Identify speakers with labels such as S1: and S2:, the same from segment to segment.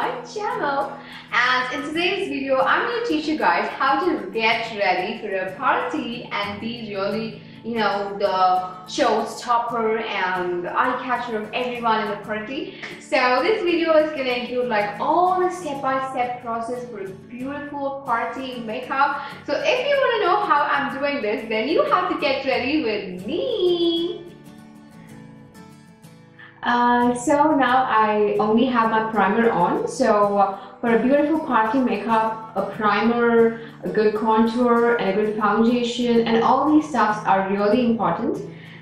S1: my channel. And in today's video, I'm going to teach you guys how to get ready for a party and be really, the showstopper and the eye catcher of everyone in the party. So this video is going to include like all the step-by-step process for a beautiful party makeup. So if you want to know how I'm doing this, then you have to get ready with me. So now I only have my primer on. So for a beautiful party makeup, a primer, a good contour, and a good foundation, and all these stuffs are really important.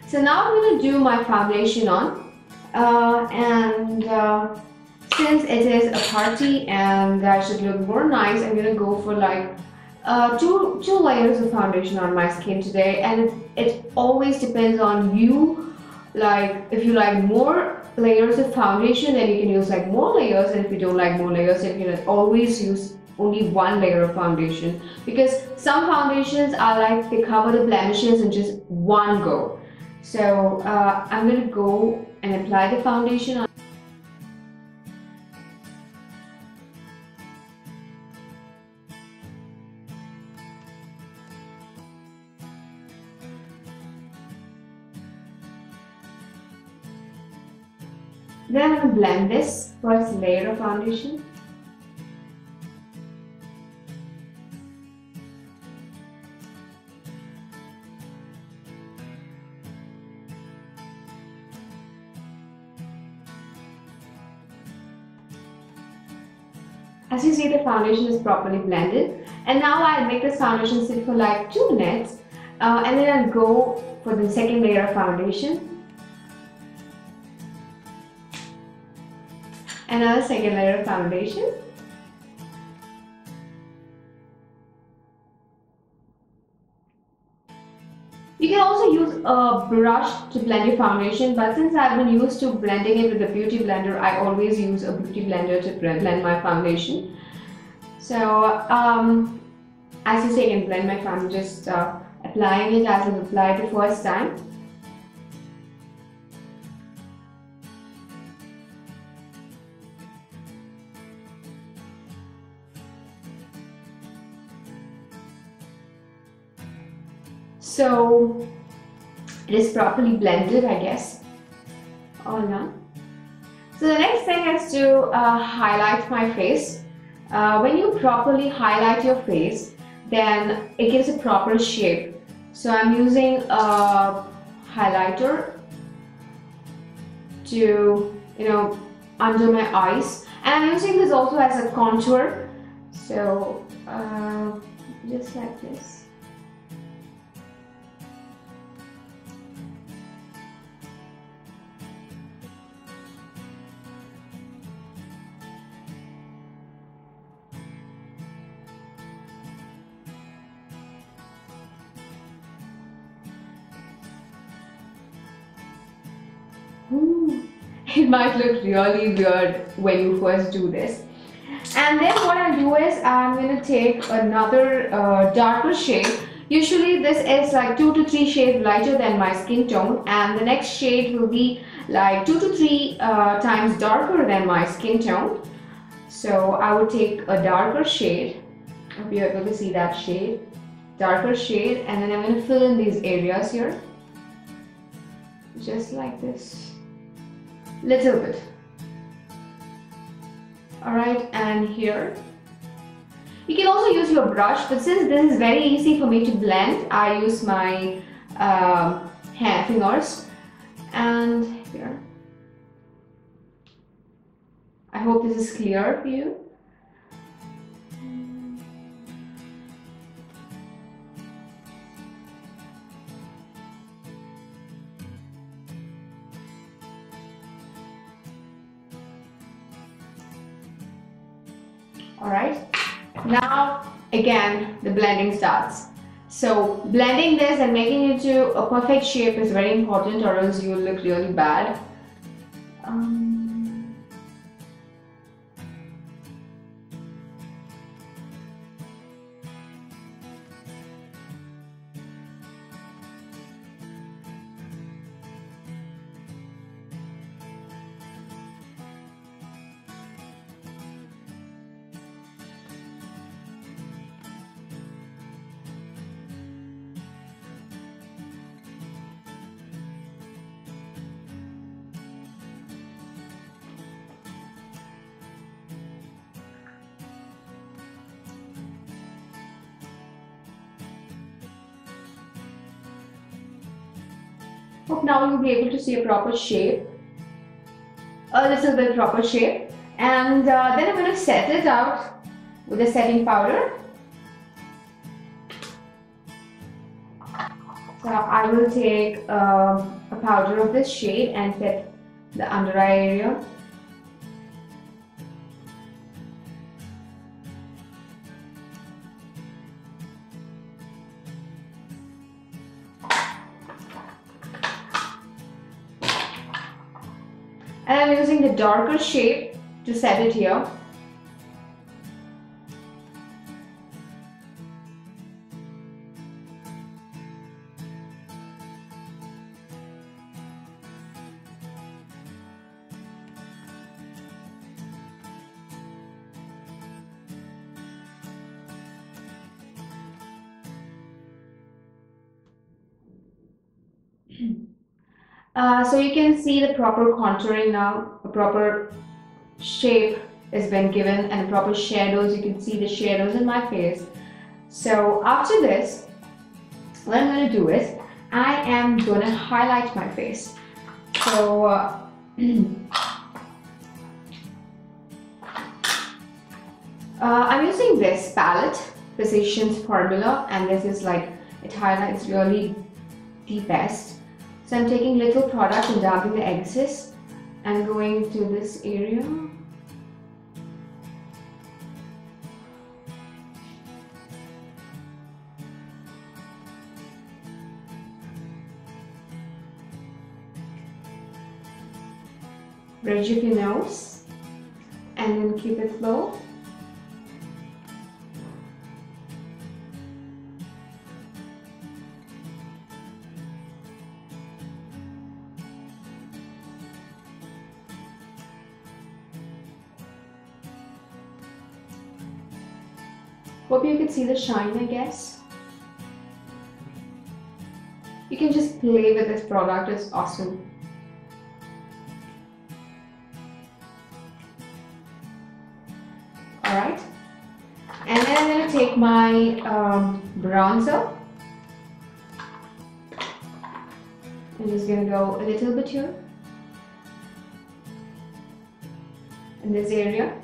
S1: So now I'm going to do my foundation on, since it is a party and I should look more nice, I'm going to go for like two layers of foundation on my skin today, and it always depends on you. Like if you like more layers of foundation, then you can use like more layers, and if you don't like more layers, then you can always use only one layer of foundation, because some foundations are like they cover the blemishes in just one go. So I'm going to go and apply the foundation on. Then I'm going to blend this first layer of foundation. As you see, the foundation is properly blended, and now I'll make this foundation sit for like 2 minutes, and then I'll go for the second layer of foundation. Another second layer of foundation. You can also use a brush to blend your foundation, but since I've been used to blending it with a beauty blender, I always use a beauty blender to blend my foundation. So as you say, I can blend my foundation, just applying it as I've applied the first time. So it is properly blended, I guess. All done. So the next thing is to highlight my face. When you properly highlight your face, then it gives a proper shape. So I'm using a highlighter to, under my eyes, and I'm using this also as a contour. So just like this. It might look really weird when you first do this. And then what I'll do is I'm going to take another darker shade. Usually this is like 2 to 3 shades lighter than my skin tone, and the next shade will be like 2 to 3 times darker than my skin tone. So I would take a darker shade. I hope you're able to see that shade. Darker shade, and then I'm going to fill in these areas here. Just like this. Little bit. Alright, and here. You can also use your brush, but since this is very easy for me to blend, I use my fingers. And here. I hope this is clear for you. Alright, now again the blending starts. So blending this and making it to a perfect shape is very important, or else you'll look really bad. Hope now you'll be able to see a proper shape, a little bit proper shape. And then I'm going to set it out with a setting powder. So I will take a powder of this shade and set the under eye area. And I'm using the darker shade to set it here. So you can see the proper contouring now, a proper shape has been given and proper shadows. You can see the shadows in my face. So after this, what I'm going to do is I am going to highlight my face. So I'm using this palette, Physicians Formula, and this is like, it highlights really the best. So I'm taking little product and dabbing the excess and going to this area. Bridge of your nose and then keep it low. Hope you can see the shine, I guess. You can just play with this product, it's awesome. Alright. And then I'm going to take my bronzer. I'm just going to go a little bit here. In this area.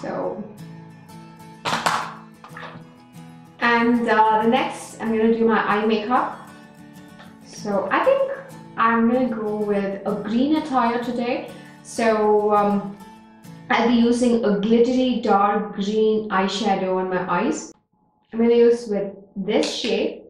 S1: So, and the next I'm going to do my eye makeup. So I think I'm going to go with a green attire today. So I'll be using a glittery dark green eyeshadow on my eyes. I'm going to use with this shade.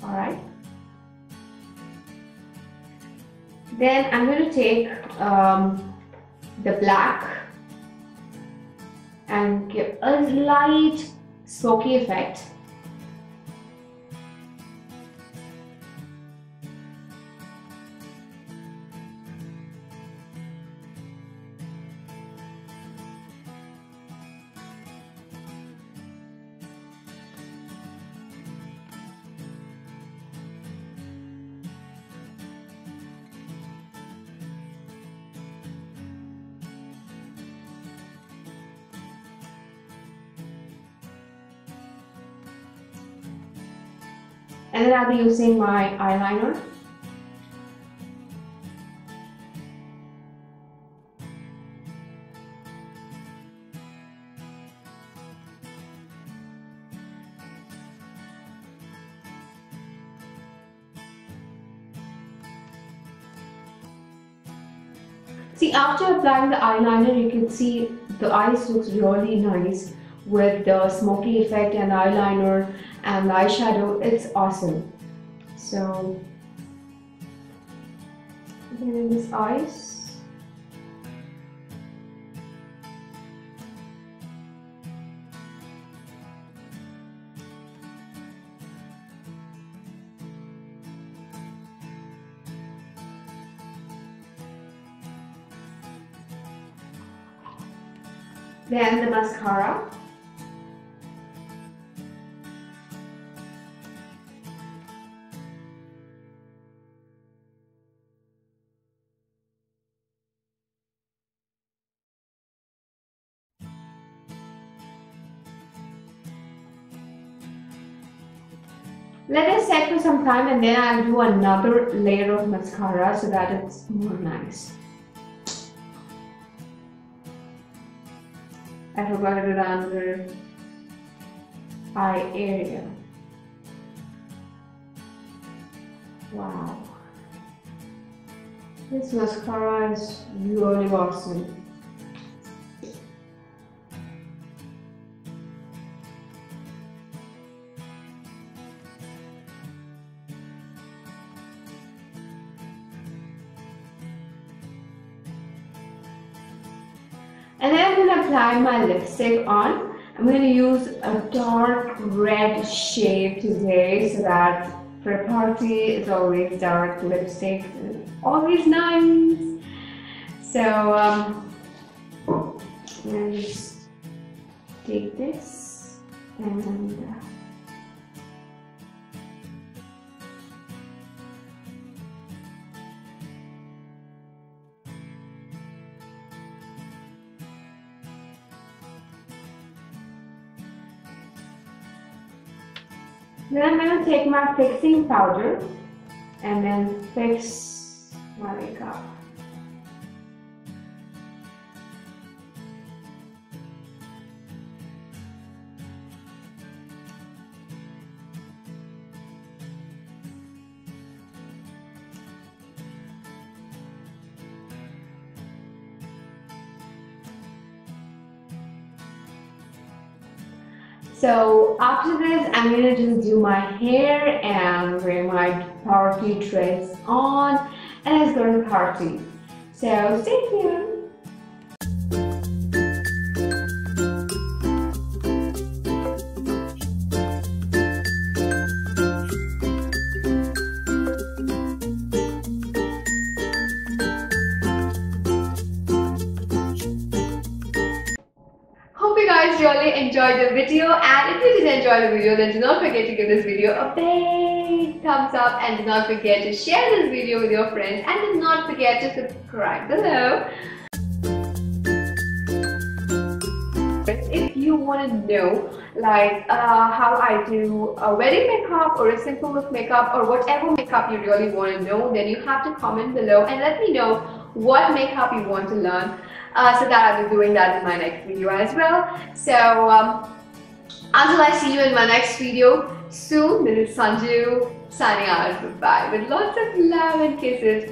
S1: Alright. Then I'm going to take the black and give a light smoky effect. And then I'll be using my eyeliner. See, after applying the eyeliner, you can see the eyes looks really nice with the smoky effect and eyeliner and the eyeshadow. It's awesome. So, in this eyes. Then the mascara. Let it set for some time and then I'll do another layer of mascara so that it's more nice. I forgot it under eye area. Wow. This mascara is really awesome. And then I'm going to apply my lipstick on. I'm going to use a dark red shade today so that for a party it's always dark lipstick. It's always nice. So I'm going to just take this and then I'm going to take my fixing powder and then fix my makeup. So after this, I'm gonna just do my hair and wear my party dress on and let's go to the party. So stay tuned. Hope you guys really enjoyed the video, and if you did enjoy the video, then do not forget to give this video a big thumbs up and do not forget to share this video with your friends and do not forget to subscribe below. If you want to know like how I do a wedding makeup or a simple look makeup or whatever makeup you really want to know, then you have to comment below and let me know what makeup you want to learn so that I'll be doing that in my next video as well. So until I see you in my next video soon, this is Sanju signing out. Goodbye with lots of love and kisses.